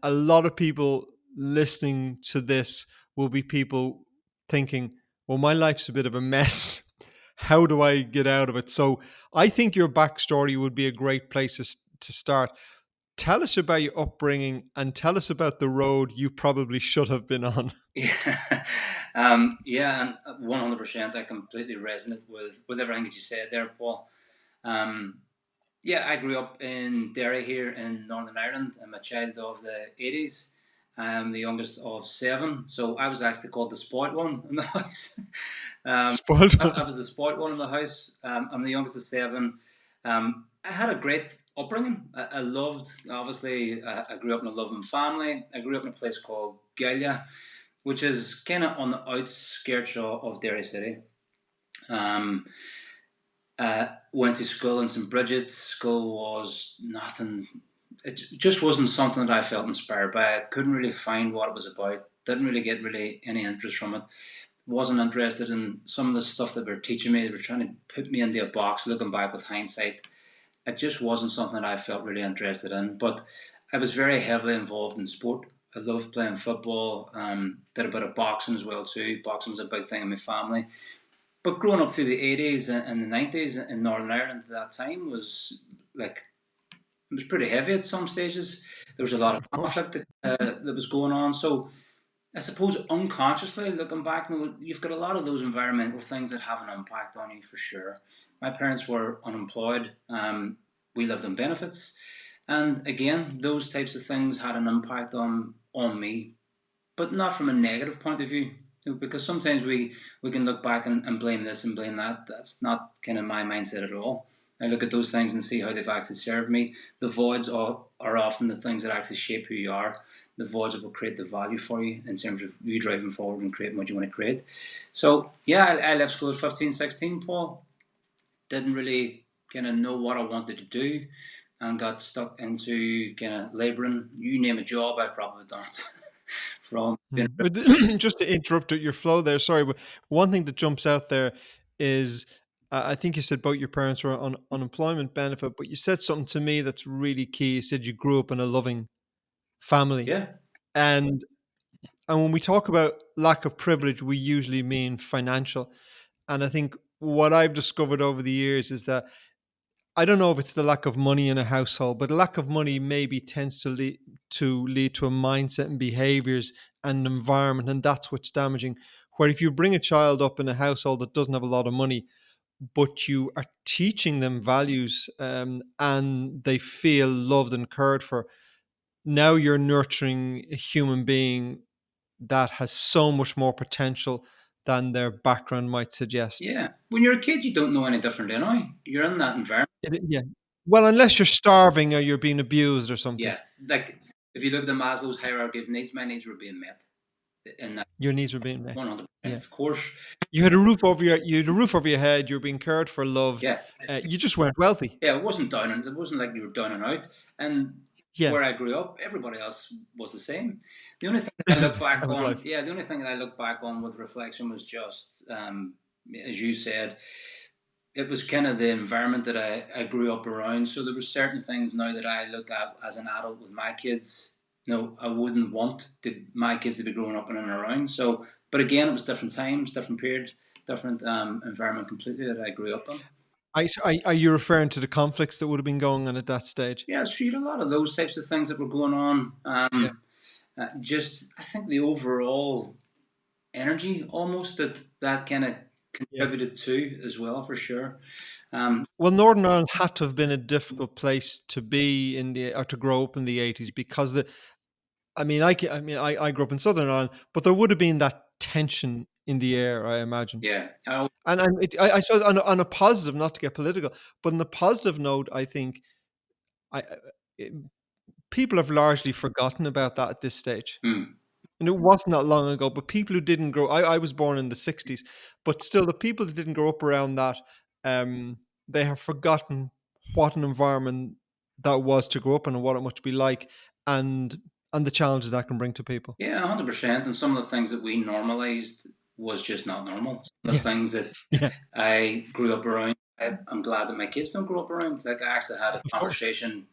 a lot of people listening to this will be people thinking, well, my life's a bit of a mess. How do I get out of it? So I think your backstory would be a great place to start. Tell us about your upbringing and tell us about the road you probably should have been on. Yeah, yeah, and 100%, I completely resonate with everything that you said there, Paul. Um, yeah, I grew up in Derry here in Northern Ireland. I'm a child of the 80s. I'm the youngest of seven, so I was actually called the spoilt one in the house. Spoiled I one. was the spoilt one in the house. I'm the youngest of seven. I had a great upbringing. I loved, obviously, I grew up in a loving family. I grew up in a place called Galia, which is kind of on the outskirts of Derry City. Um, Went to school in St Bridget's. School was nothing. It just wasn't something that I felt inspired by. I couldn't really find what it was about. Didn't really get any interest from it. Wasn't interested in some of the stuff that they were teaching me. They were trying to put me into a box. Looking back with hindsight, it just wasn't something that I felt really interested in. But I was very heavily involved in sport. I loved playing football. Did a bit of boxing as well too. Boxing was a big thing in my family. But growing up through the 80s and the 90s in Northern Ireland at that time was like, it was pretty heavy at some stages. There was a lot of Of course. conflict that was going on. So I suppose unconsciously looking back, you've got a lot of those environmental things that have an impact on you for sure. My parents were unemployed. We lived on benefits. And again, those types of things had an impact on me, but not from a negative point of view. Because sometimes we can look back and blame this and blame that. That's not kind of my mindset at all. I look at those things and see how they've actually served me. The voids are often the things that actually shape who you are. The voids that will create the value for you in terms of you driving forward and creating what you want to create. So, yeah, I left school at 15, 16, Paul. Didn't really kind of know what I wanted to do and got stuck into kind of labouring. You name a job, I've probably done it. From being But just to interrupt your flow there, sorry, but one thing that jumps out there is I think you said both your parents were on unemployment benefit, but you said something to me that's really key. You said you grew up in a loving family, yeah, and when we talk about lack of privilege, we usually mean financial. And I think what I've discovered over the years is that I don't know if it's the lack of money in a household, but a lack of money maybe tends to lead to a mindset and behaviors and environment, and that's what's damaging. Where if you bring a child up in a household that doesn't have a lot of money, but you are teaching them values and they feel loved and cared for, now you're nurturing a human being that has so much more potential than their background might suggest. yeah. When you're a kid, you don't know any different anyway. You're in that environment. Yeah. Well, unless you're starving or you're being abused or something. Yeah, like if you look at the Maslow's hierarchy of needs, my needs were being met in that Your needs were being met. 100%. Yeah. Of course, You had a roof over your head, you were being cared for, loved. yeah, You just weren't wealthy. yeah. It wasn't down, and it wasn't like you were down and out. And Yeah. where I grew up, everybody else was the same. The only thing that I That was look back that was on, life. yeah, the only thing that I look back on with reflection was just, as you said, it was kind of the environment that I grew up around. So there were certain things now that I look at as an adult with my kids. I wouldn't want my kids to be growing up in and around. So, but again, it was different times, different period, different environment completely that I grew up in. Are you referring to the conflicts that would have been going on at that stage? Yeah, so you had a lot of those types of things that were going on. Yeah. Just, I think the overall energy almost that kind of Yeah. contributed to as well, for sure. Well, Northern Ireland had to have been a difficult place to be in the or to grow up in the 80s because I grew up in Southern Ireland, but there would have been that tension in the air, I imagine. Yeah, I suppose on a positive, not to get political, but on a positive note, I think it, people have largely forgotten about that at this stage. mm, And it wasn't that long ago, but people who didn't grow, I was born in the 60s, but still the people that didn't grow up around that, um, they have forgotten what an environment that was to grow up in and what it must be like and and the challenges that can bring to people. yeah, 100%. And some of the things that we normalized was just not normal. Some of the Yeah. things that Yeah. I grew up around, I'm glad that my kids don't grow up around. Like I actually had a Of course. conversation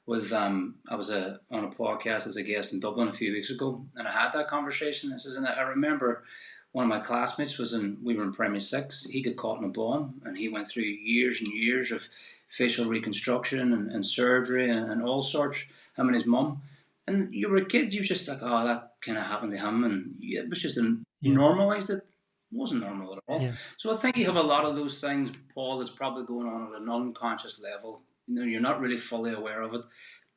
with I was on a podcast as a guest in Dublin a few weeks ago, and I had that conversation. And I remember one of my classmates was in. We were in primary six. He got caught in a bomb, and he went through years and years of facial reconstruction and surgery and all sorts. Him and his mum. And you were a kid. You were just like, oh, that kind of happened to him, and it was just Yeah. normalised. It wasn't normal at all. Yeah. So I think you have a lot of those things, Paul, that's probably going on at an unconscious level. You're not really fully aware of it.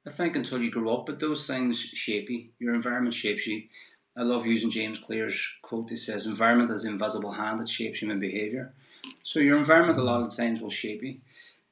I think until you grow up, but those things shape you. Your environment shapes you. I love using James Clear's quote. He says, "Environment is the invisible hand that shapes human behaviour." So your environment a lot of the times will shape you.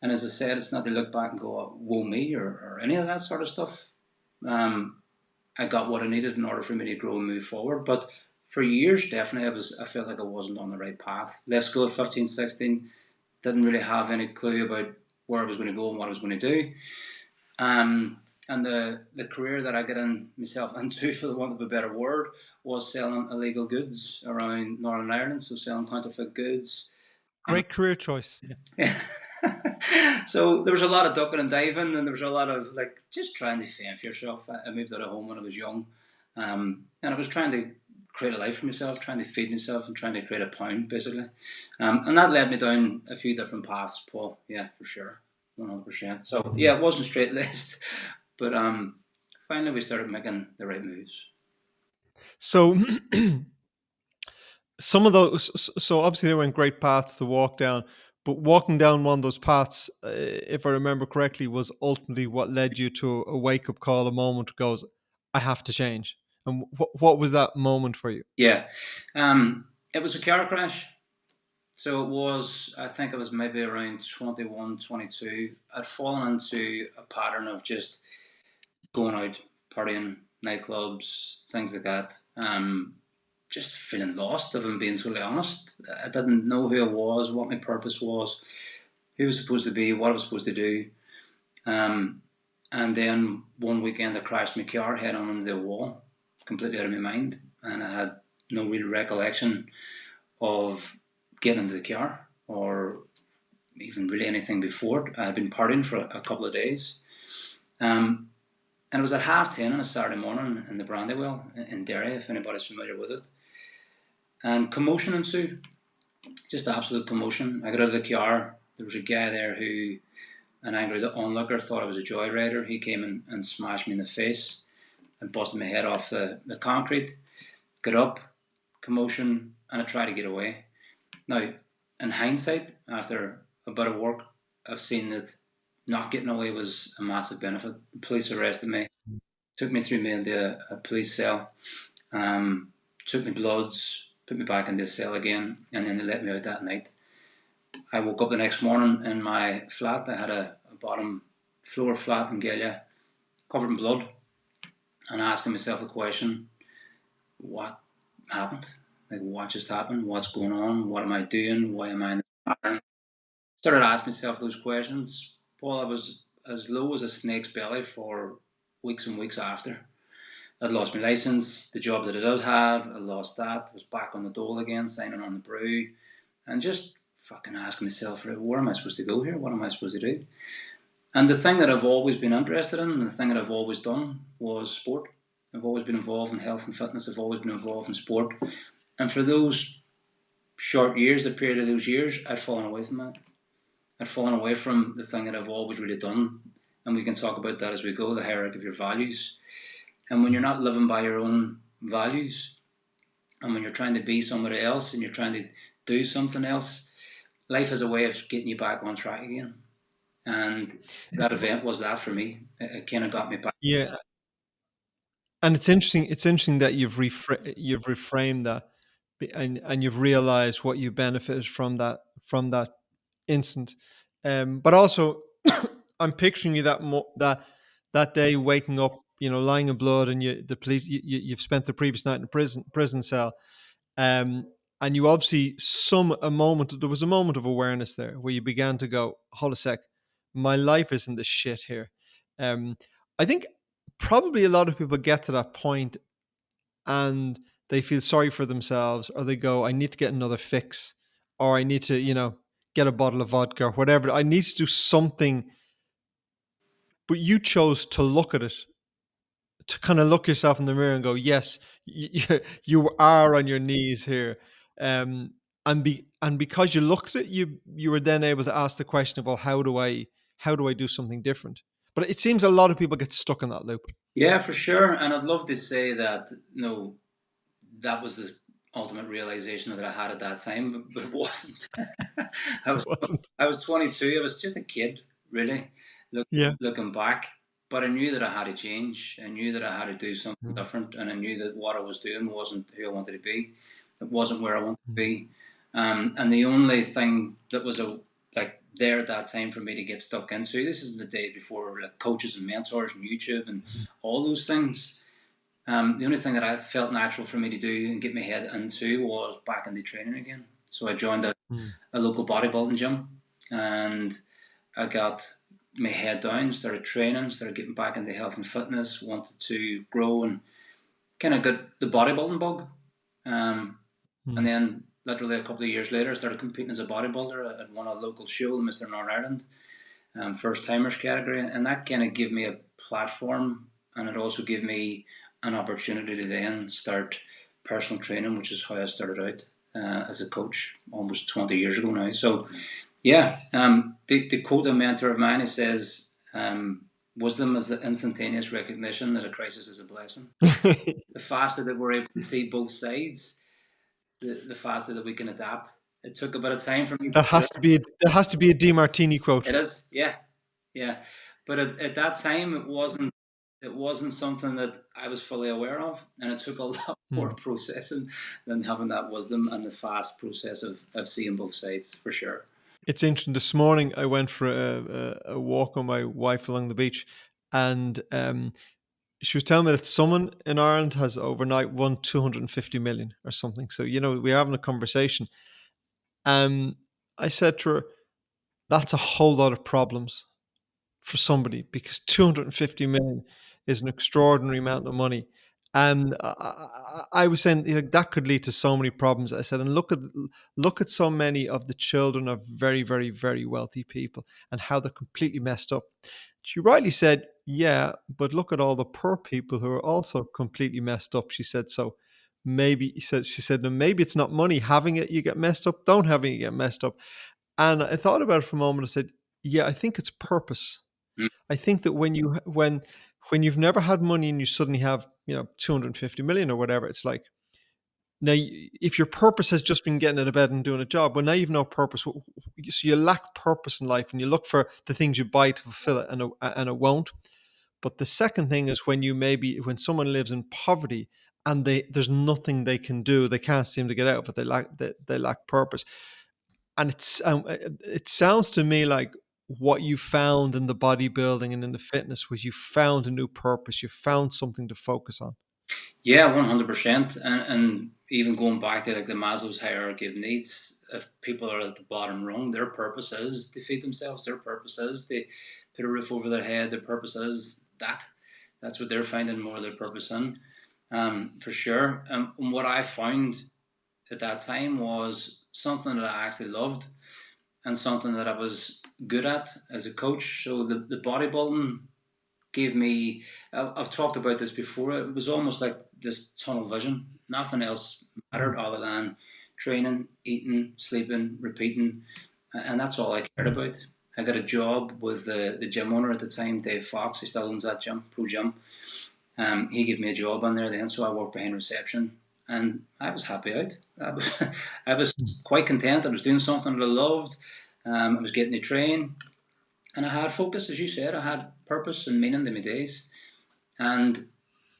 And as I said, it's not to look back and go, oh, "Woe me," or any of that sort of stuff. Um, I got what I needed in order for me to grow and move forward. But for years, definitely, I felt like I wasn't on the right path. Left school at 15, 16, didn't really have any clue about where I was going to go and what I was going to do. And the career that I got in myself into, for the want of a better word, was selling illegal goods around Northern Ireland. So selling counterfeit goods. And Great career choice. Yeah. so there was a lot of ducking and diving, and there was a lot of like just trying to fend for yourself. I moved out of home when I was young, and I was trying to create a life for myself, trying to feed myself, and trying to create a pound basically. And that led me down a few different paths, Paul. Yeah, for sure, 100%. So yeah, it wasn't straight laced, but finally we started making the right moves. So some of those, so obviously they went great paths to walk down, but walking down one of those paths, if I remember correctly, was ultimately what led you to a wake up call, a moment goes, I have to change. And what was that moment for you? Yeah, it was a car crash. So it was, I think it was maybe around 21, 22. I'd fallen into a pattern of just going out, partying, nightclubs, things like that. Just feeling lost, if I'm being totally honest. I didn't know who I was, what my purpose was, who I was supposed to be, what I was supposed to do. Um, and then one weekend I crashed my car head on into the wall, completely out of my mind. And I had no real recollection of getting into the car or even really anything before it. I had been partying for a couple of days. Um, and it was at 10:30 on a Saturday morning in the Brandywell in Derry, if anybody's familiar with it. And commotion ensued, just absolute commotion. I got out of the car. There was a guy there who, an angry onlooker, thought I was a joyrider. He came in and smashed me in the face and busted my head off the concrete. Got up, commotion, and I tried to get away. Now, in hindsight, after a bit of work, I've seen that not getting away was a massive benefit. The police arrested me, took me through me into a police cell, um, took me bloods, put me back into the cell again, and then they let me out that night. I woke up the next morning in my flat. I had a bottom floor flat in Galia, covered in blood, and asking myself the question, what happened? Like, what just happened? What's going on? What am I doing? Why am I in this pattern? Started asking myself those questions. Paul, I was as low as a snake's belly for weeks and weeks after. I'd lost my license, the job that I did have, I lost that, was back on the dole again, signing on the brew, and just fucking asking myself, where am I supposed to go here? What am I supposed to do? And the thing that I've always been interested in, and the thing that I've always done, was sport. I've always been involved in health and fitness, I've always been involved in sport. And for those short years, the period of those years, I'd fallen away from that. I'd fallen away from the thing that I've always really done. And we can talk about that as we go, the hierarchy of your values. And when you're not living by your own values, and when you're trying to be somebody else and you're trying to do something else, life has a way of getting you back on track again. And that event was that for me. It kind of got me back. Yeah, and it's interesting. It's interesting that you've reframed that, and you've realized what you benefited from that instant. But also, I'm picturing you that day waking up, lying in blood, and the police. You've spent the previous night in a prison cell, um, and you obviously a moment. There was a moment of awareness there where you began to go, "Hold a sec, my life isn't the shit here." Um, I think probably a lot of people get to that point and they feel sorry for themselves, or they go, I need to get another fix, or I need to, get a bottle of vodka or whatever. I need to do something but you chose to look at it, to kind of look yourself in the mirror and go, yes, you are on your knees here. Um, and because you looked at it, you were then able to ask the question of, well, how do I do something different? But it seems a lot of people get stuck in that loop. Yeah, for sure. And I'd love to say that that was the ultimate realization that I had at that time, but it wasn't. I It was wasn't. I was 22. I was just a kid, really, Yeah. looking back. But I knew that I had to change. I knew that I had to do something Mm, different, and I knew that what I was doing wasn't who I wanted to be. It wasn't where I wanted to mm, be. And the only thing that was like there at that time for me to get stuck into, this is the day before like coaches and mentors and YouTube and all those things. The only thing that I felt natural for me to do and get my head into was back into training again. So I joined mm, a local bodybuilding gym, and I got my head down, started training, started getting back into health and fitness, wanted to grow, and kind of got the bodybuilding bug. Um, and mm, then literally a couple of years later, I started competing as a bodybuilder. I won a local show, Mr. Northern Ireland, first timers category, and that kind of gave me a platform, and it also gave me an opportunity to then start personal training, which is how I started out as a coach almost 20 years ago now. So yeah, the quote a mentor of mine, it says, "Wisdom is the instantaneous recognition that a crisis is a blessing." mm. The faster that we're able to see both sides, the faster that we can adapt. It took a bit of time for me, for sure. That has to be a DeMartini quote. It is, yeah, yeah. But at that time, it wasn't something that I was fully aware of, and it took a lot more Mm. processing than having that wisdom and the fast process of seeing both sides, for sure. It's interesting. This morning, I went for a walk with my wife along the beach, and she was telling me that someone in Ireland has overnight won 250 million or something. So, we're having a conversation. Um, I said to her, that's a whole lot of problems for somebody, because 250 million is an extraordinary amount of money. And I was saying, that could lead to so many problems. I said, and look at so many of the children of very, very, very wealthy people and how they're completely messed up. She rightly said, yeah, but look at all the poor people who are also completely messed up. She said, so maybe, she said, no, maybe it's not money. Having it, you get messed up. Don't having it, you get messed up. And I thought about it for a moment. I said, yeah, I think it's purpose. Mm. I think that when you've never had money and you suddenly have 250 million or whatever, it's like, now if your purpose has just been getting out of bed and doing a job, well, now you've no purpose. So you lack purpose in life, and you look for the things you buy to fulfill it, and it won't. But the second thing is when someone lives in poverty and there's nothing they can do, they can't seem to get out of it. They lack purpose. And it sounds to me like what you found in the bodybuilding and in the fitness was you found a new purpose. You found something to focus on. Yeah, 100%. And even going back to like the Maslow's hierarchy of needs, if people are at the bottom rung, their purpose is to feed themselves. Their purpose is to put a roof over their head. Their purpose is that. That's what they're finding more of their purpose in, for sure. And what I found at that time was something that I actually loved and something that I was good at as a coach. So the bodybuilding gave me, I've talked about this before, it was almost like this tunnel vision. Nothing else mattered Mm, other than training, eating, sleeping, repeating, and that's all I cared mm, about. I got a job with the gym owner at the time, Dave Fox. He still owns that gym, Pro Gym. He gave me a job on there then, so I worked behind reception, and I was happy out. I was mm. quite content. I was doing something that I loved. I was getting to train, and I had focus, as you said. I had purpose and meaning to my days. And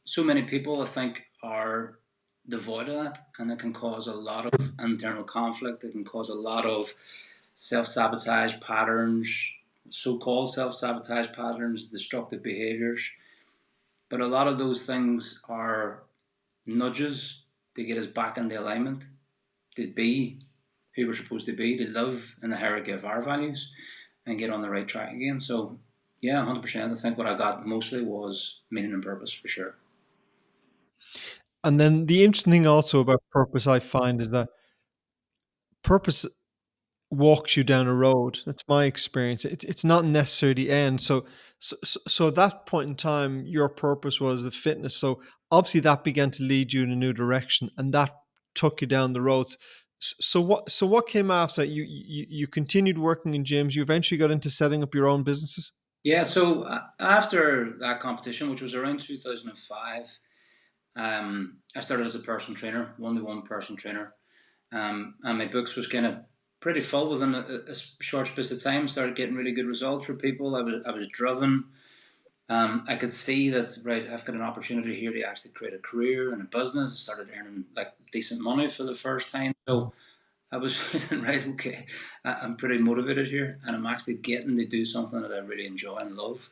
so many people, I think, are devoid of that, and it can cause a lot of internal conflict. It can cause a lot of self sabotage patterns, so called self sabotage patterns, destructive behaviors. But a lot of those things are nudges to get us back into alignment, to be who we're supposed to be, to live in the hierarchy of our values and get on the right track again. So, yeah, 100%. I think what I got mostly was meaning and purpose, for sure. And then the interesting thing also about purpose, I find, is that purpose, walks you down a road. That's my experience. It's not necessarily the end. So at that point in time, your purpose was the fitness. So obviously that began to lead you in a new direction, and that took you down the roads. So what came after? You continued working in gyms. You eventually got into setting up your own businesses. Yeah, so after that competition, which was around 2005, I started as a personal trainer, one-to-one personal trainer. And my books was kind of pretty full within a short space of time. Started getting really good results for people. I was driven. I could see that, right, I've got an opportunity here to actually create a career and a business. I started earning like decent money for the first time. So I was feeling, right, okay, I'm pretty motivated here, and I'm actually getting to do something that I really enjoy and love.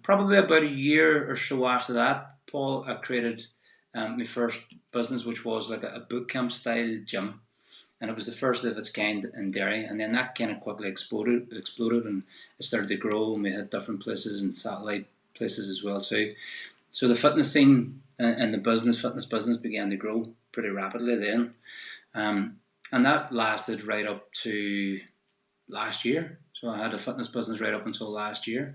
Probably about a year or so after that, Paul, I created my first business, which was like a boot camp style gym, and it was the first of its kind in Derry. And then that kind of quickly exploded, and it started to grow. And we had different places and satellite places as well too. So the fitness scene and the fitness business began to grow pretty rapidly then, um, and that lasted right up to last year. So I had a fitness business right up until last year.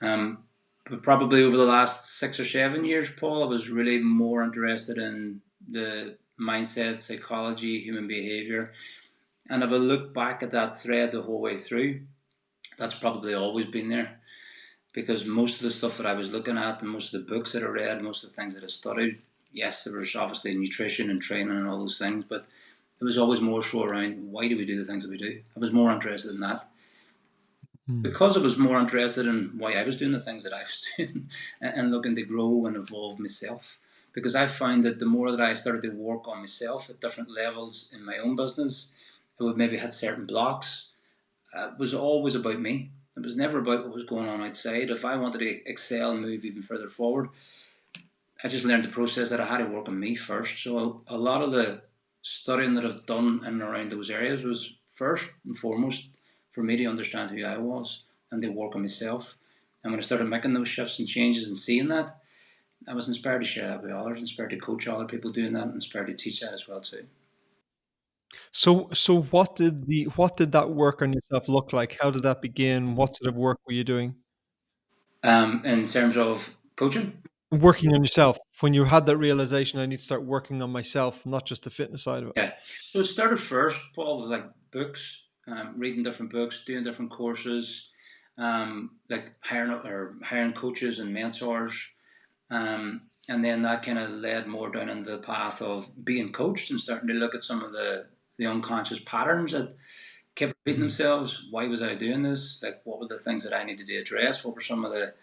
Um, but probably over the last 6 or 7 years, Paul, I was really more interested in the mindset, psychology, human behaviour. And if I look back at that thread the whole way through, that's probably always been there. Because most of the stuff that I was looking at, and most of the books that I read, most of the things that I studied, yes, there was obviously nutrition and training and all those things, but it was always more so around why do we do the things that we do. I was more interested in that, Hmm. because I was more interested in why I was doing the things that I was doing, and looking to grow and evolve myself. Because I found that the more that I started to work on myself at different levels in my own business, I would maybe hit certain blocks. It was always about me. It was never about what was going on outside. If I wanted to excel and move even further forward, I just learned the process that I had to work on me first. So a lot of the studying that I've done in and around those areas was first and foremost for me to understand who I was and to work on myself. And when I started making those shifts and changes and seeing that, I was inspired to share that with others, inspired to coach other people doing that, and inspired to teach that as well too. So what did that work on yourself look like? How did that begin? What sort of work were you doing? In terms of coaching, Working on yourself. When you had that realization, I need to start working on myself, not just the fitness side of it. yeah. So it started first, Paul, with like books, reading different books, doing different courses, like hiring coaches and mentors. And then that kind of led more down into the path of being coached and starting to look at some of the unconscious patterns that kept repeating Mhm. themselves. Why was I doing this? Like, what were the things that I needed to address? What were some of the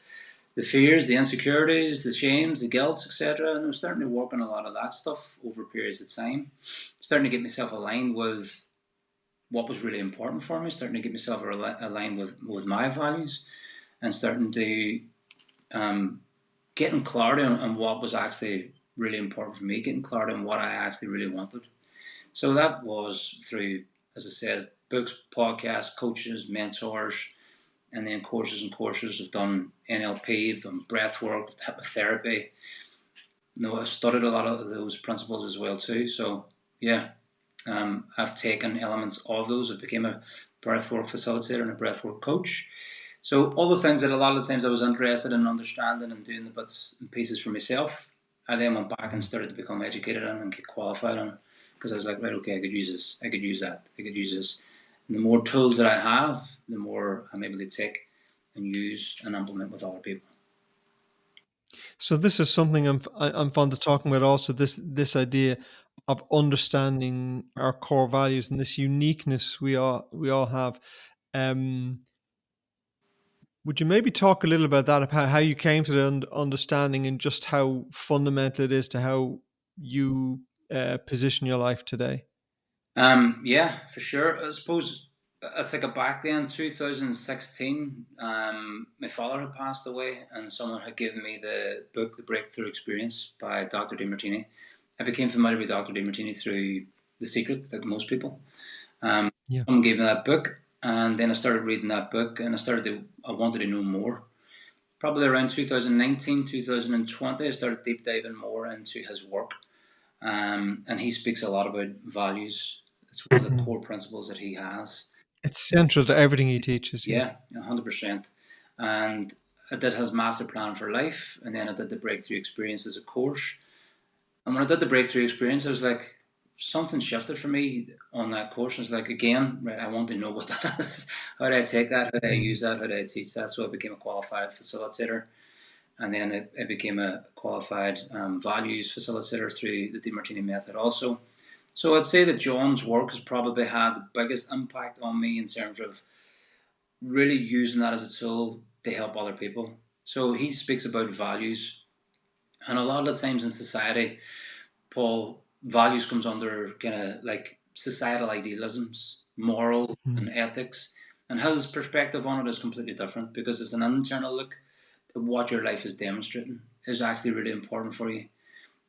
fears, the insecurities, the shames, the guilts, etc. And I was starting to work on a lot of that stuff over periods of time, starting to get myself aligned with what was really important for me, starting to get myself aligned with my values, and starting to um, getting clarity on what was actually really important for me, getting clarity on what I actually really wanted. So that was through, as I said, books, podcasts, coaches, mentors, and then courses and courses. I've done NLP, I've done breath work, hypnotherapy. I've studied a lot of those principles as well too. So yeah, I've taken elements of those. I became a breathwork facilitator and a breathwork coach. So all the things that a lot of the times I was interested in understanding and doing the bits and pieces for myself, I then went back and Mhm. started to become educated on and get qualified on, because I was like, right, okay, I could use this, I could use that, I could use this. And the more tools that I have, the more I'm able to take and use and implement with other people. So this is something I'm fond of talking about also, this idea of understanding our core values and this uniqueness we all have. Um, would you maybe talk a little about that, about how you came to the understanding and just how fundamental it is to how you position your life today? Yeah, for sure. I suppose I'll take it back then. 2016, my father had passed away, and someone had given me the book, The Breakthrough Experience by Dr. Demartini. I became familiar with Dr. Demartini through The Secret, like most people. Um, Yeah. Someone gave me that book, and then I started reading that book, and I wanted to know more. Probably around 2019, 2020, I started deep diving more into his work. And he speaks a lot about values, It's one of the Mhm. core principles that he has. It's central to everything he teaches, yeah. Yeah, 100%. And I did his master plan for life, and then I did the breakthrough experience as a course. And when I did the breakthrough experience, I was like, something shifted for me on that course. I was like, again, right, I want to know what that is. How do I take that? How do I Mhm. use that? How do I teach that? So I became a qualified facilitator. And then I became a qualified values facilitator through the DiMartini method also. So I'd say that John's work has probably had the biggest impact on me in terms of really using that as a tool to help other people. So he speaks about values, and a lot of the times in society, Paul, values comes under kind of like societal idealisms, morals, and Mhm. ethics. And his perspective on it is completely different because it's an internal look at what your life is demonstrating is actually really important for you.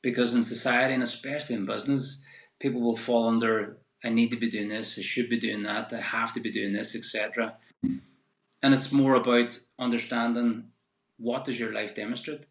Because in society, and especially in business, people will fall under I need to be doing this, I should be doing that, I have to be doing this, etc. And it's more about understanding what does your life demonstrate.